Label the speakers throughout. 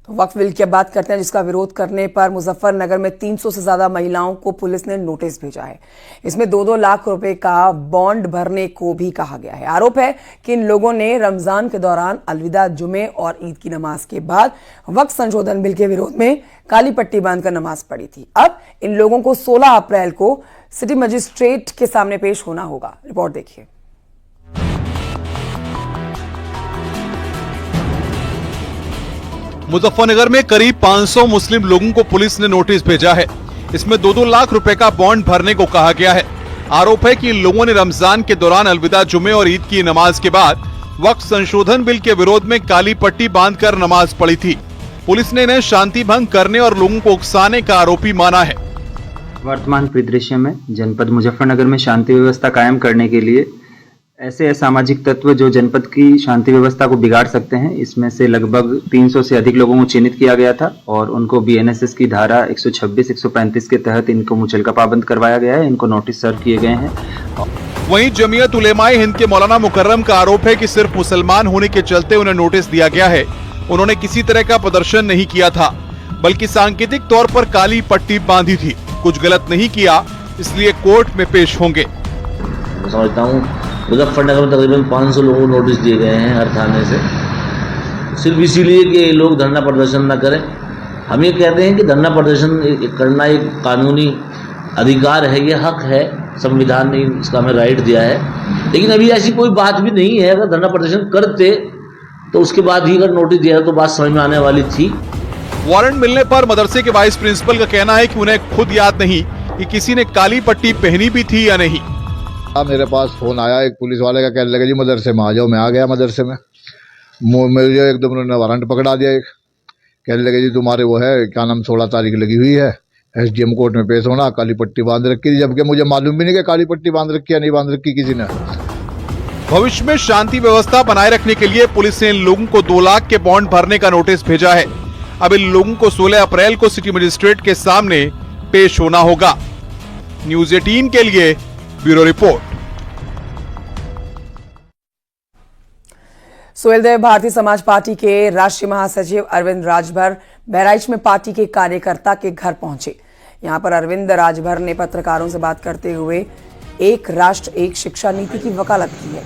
Speaker 1: तो वक्फ बिल की बात करते हैं, जिसका विरोध करने पर मुजफ्फरनगर में 300 से ज्यादा महिलाओं को पुलिस ने नोटिस भेजा है। इसमें 2-2 लाख रुपए का बॉन्ड भरने को भी कहा गया है। आरोप है कि इन लोगों ने रमजान के दौरान अलविदा जुमे और ईद की नमाज के बाद वक्फ संशोधन बिल के विरोध में काली पट्टी बांधकर नमाज पढ़ी थी। अब इन लोगों को 16 अप्रैल को सिटी मजिस्ट्रेट के सामने पेश होना होगा। रिपोर्ट देखिए।
Speaker 2: मुजफ्फरनगर में करीब 500 मुस्लिम लोगों को पुलिस ने नोटिस भेजा है। इसमें 2-2 लाख रुपए का बॉन्ड भरने को कहा गया है। आरोप है कि इन लोगों ने रमजान के दौरान अलविदा जुमे और ईद की नमाज के बाद वक्फ संशोधन बिल के विरोध में काली पट्टी बांधकर नमाज पढ़ी थी। पुलिस ने इन्हें शांति भंग करने और लोगों को उकसाने का आरोपी माना है।
Speaker 3: वर्तमान परिदृश्य में जनपद मुजफ्फरनगर में शांति व्यवस्था कायम करने के लिए ऐसे असामाजिक तत्व जो जनपद की शांति व्यवस्था को बिगाड़ सकते हैं, इसमें से लगभग 300 से अधिक लोगों को चिन्हित किया गया था और उनको बीएनएसएस की धारा 126-135 के तहत इनको मुचलका पाबंद करवाया गया है। इनको नोटिस सर्व किए गए हैं।
Speaker 2: वहीं जमीयत उलेमाए हिंद के मौलाना मुकर्रम का आरोप है कि सिर्फ मुसलमान होने के चलते उन्हें नोटिस दिया गया है। उन्होंने किसी तरह का प्रदर्शन नहीं किया था, बल्कि सांकेतिक तौर पर काली पट्टी बांधी थी। कुछ गलत नहीं किया, इसलिए कोर्ट में पेश होंगे।
Speaker 4: समझता हूँ मुजफ्फरनगर में तकरीबन 500 लोगों को नोटिस दिए गए हैं हर थाने से, सिर्फ इसीलिए कि ये लोग धरना प्रदर्शन न करें। हम ये कहते हैं कि धरना प्रदर्शन करना एक कानूनी अधिकार है, ये हक है, संविधान ने इसका हमें राइट दिया है। लेकिन अभी ऐसी कोई बात भी नहीं है। अगर धरना प्रदर्शन करते तो उसके बाद ही अगर नोटिस दिया तो बात समझ में आने वाली थी।
Speaker 2: वारंट मिलने पर मदरसे के वाइस प्रिंसिपल का कहना है कि उन्हें खुद याद नहीं कि किसी ने काली पट्टी पहनी भी थी या नहीं।
Speaker 5: मेरे पास फोन आया एक पुलिस वाले का, कहने लगे जी मदरसे में आ जाओ। मैं आ गया मदरसे में, मुझे एकदम उन्होंने वारंट पकड़ा दिया। एक कहने लगे जी तुम्हारे वो है क्या नाम 16 तारीख लगी हुई है, एसडीएम कोर्ट में पेश होना, काली पट्टी बांध रखी थी, जबकि मुझे मालूम भी नहीं कि काली पट्टी बांध रखी या नहीं बांध रखी किसी ने।
Speaker 2: भविष्य में शांति व्यवस्था बनाए रखने के लिए पुलिस ने इन लोगों को 2 लाख के बॉन्ड भरने का नोटिस भेजा है। अब इन लोगों को 16 अप्रैल को सिटी मजिस्ट्रेट के सामने पेश होना होगा। न्यूज़ 18 के लिए bureau report.
Speaker 1: Suhel Dev Bharatiya Samaj party के राष्ट्रीय महासचिव अरविंद राजभर बहराइच में पार्टी के कार्यकर्ता के घर पहुंचे। यहां पर अरविंद राजभर ने पत्रकारों से बात करते हुए एक राष्ट्र एक शिक्षा नीति की वकालत की है।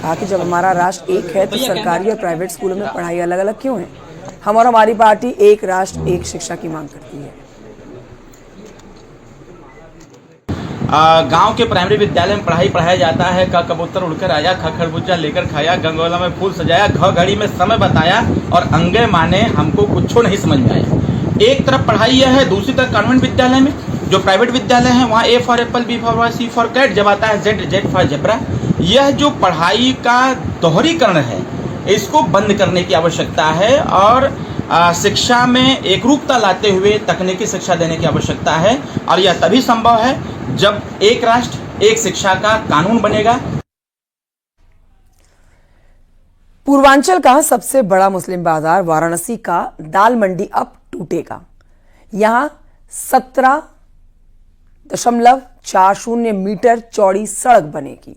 Speaker 1: कहा कि जब हमारा राष्ट्र एक है तो सरकारी और प्राइवेट स्कूलों में पढ़ाई अलग अलग क्यों है? हम और हमारी पार्टी एक राष्ट्र एक शिक्षा की मांग करती है।
Speaker 6: गांव के प्राइमरी विद्यालय में पढ़ाई पढ़ाया जाता है। क कबूतर उड़कर आया, ख खरबूजा लेकर खाया, गंगोला में फूल सजाया, घ घड़ी में समय बताया और अंगे माने हमको कुछ नहीं समझ में आया। एक तरफ पढ़ाई यह है, दूसरी तरफ कॉन्वेंट विद्यालय में जो प्राइवेट विद्यालय है वहाँ A for apple, B for boy, C for cat, जब आता है जेड, जेड फॉर जेब्रा। यह जो पढ़ाई का दोहरीकरण है इसको बंद करने की आवश्यकता है और शिक्षा में एकरूपता लाते हुए तकनीकी शिक्षा देने की आवश्यकता है। और यह तभी संभव है जब एक राष्ट्र एक शिक्षा का कानून बनेगा।
Speaker 1: पूर्वांचल का सबसे बड़ा मुस्लिम बाजार वाराणसी का दाल मंडी अब टूटेगा। यहां 17.40 मीटर चौड़ी सड़क बनेगी।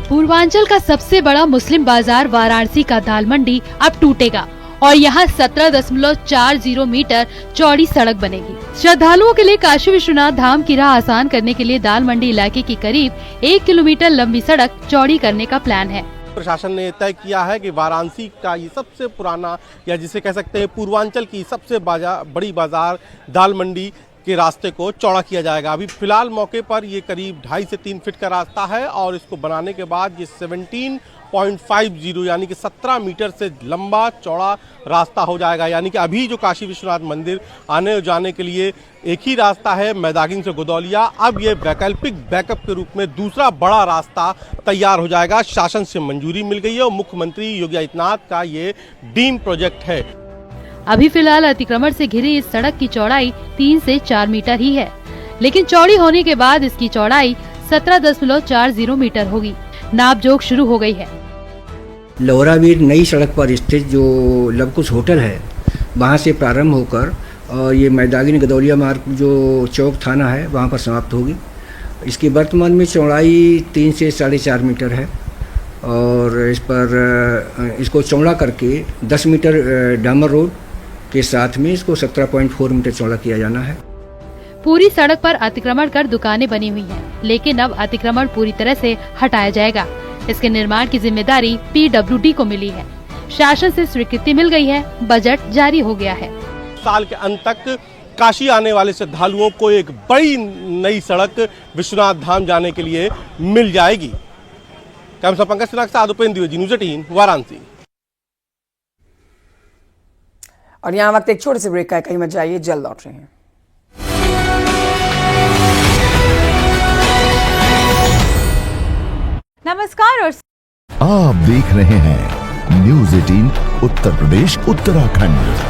Speaker 7: पूर्वांचल का सबसे बड़ा मुस्लिम बाजार वाराणसी का दाल मंडी अब टूटेगा और यहाँ 17.40 मीटर चौड़ी सड़क बनेगी। श्रद्धालुओं के लिए काशी विश्वनाथ धाम की राह आसान करने के लिए दाल मंडी इलाके की करीब 1 किलोमीटर लंबी सड़क चौड़ी करने का प्लान है।
Speaker 8: प्रशासन ने तय किया है कि वाराणसी का ये सबसे पुराना या जिसे कह सकते हैं पूर्वांचल की सबसे बड़ी बाजार दाल मंडी के रास्ते को चौड़ा किया जाएगा। अभी फिलहाल मौके पर ये करीब 2.5 से 3 फीट का रास्ता है और इसको बनाने के बाद ये 17.50 यानी कि 17 मीटर से लंबा चौड़ा रास्ता हो जाएगा। यानी कि अभी जो काशी विश्वनाथ मंदिर आने जाने के लिए एक ही रास्ता है मैदागिन से गोदौलिया, अब ये वैकल्पिक बैकअप के रूप में दूसरा बड़ा रास्ता तैयार हो जाएगा। शासन से मंजूरी मिल गई है और मुख्यमंत्री योगी आदित्यनाथ का ये ड्रीम प्रोजेक्ट है।
Speaker 7: अभी फिलहाल अतिक्रमण से घिरी इस सड़क की चौड़ाई 3 से 4 मीटर ही है, लेकिन चौड़ी होने के बाद इसकी चौड़ाई 17.40 मीटर होगी। नापजोख शुरू हो गई है।
Speaker 9: लोहरावीर नई सड़क पर स्थित जो लवकुश होटल है वहाँ से प्रारंभ होकर और ये मैदागिन गदौलिया मार्ग जो चौक थाना है वहाँ पर समाप्त होगी। इसकी वर्तमान में चौड़ाई 3 से 4.5 मीटर है और इस पर इसको चौड़ा करके 10 मीटर डामर रोड के साथ में इसको 17.4 मीटर चौड़ा किया जाना है।
Speaker 7: पूरी सड़क पर अतिक्रमण कर दुकानें बनी हुई हैं, लेकिन अब अतिक्रमण पूरी तरह से हटाया जाएगा। इसके निर्माण की जिम्मेदारी PWD को मिली है। शासन से स्वीकृति मिल गई है, बजट जारी हो गया है।
Speaker 8: साल के अंत तक काशी आने वाले श्रद्धालुओं को एक बड़ी नई सड़क विश्वनाथ धाम जाने के लिए मिल जाएगी। कैमरा पंकज सिन्हा के साथ उपेंद्र द्विवेदी, न्यूज़ 18 वाराणसी।
Speaker 1: और यहाँ वक्त एक छोटे से ब्रेक का है, कहीं मत जाइए, जल्द लौट रहे हैं।
Speaker 10: नमस्कार और
Speaker 11: आप देख रहे हैं न्यूज़ 18 उत्तर प्रदेश उत्तराखंड।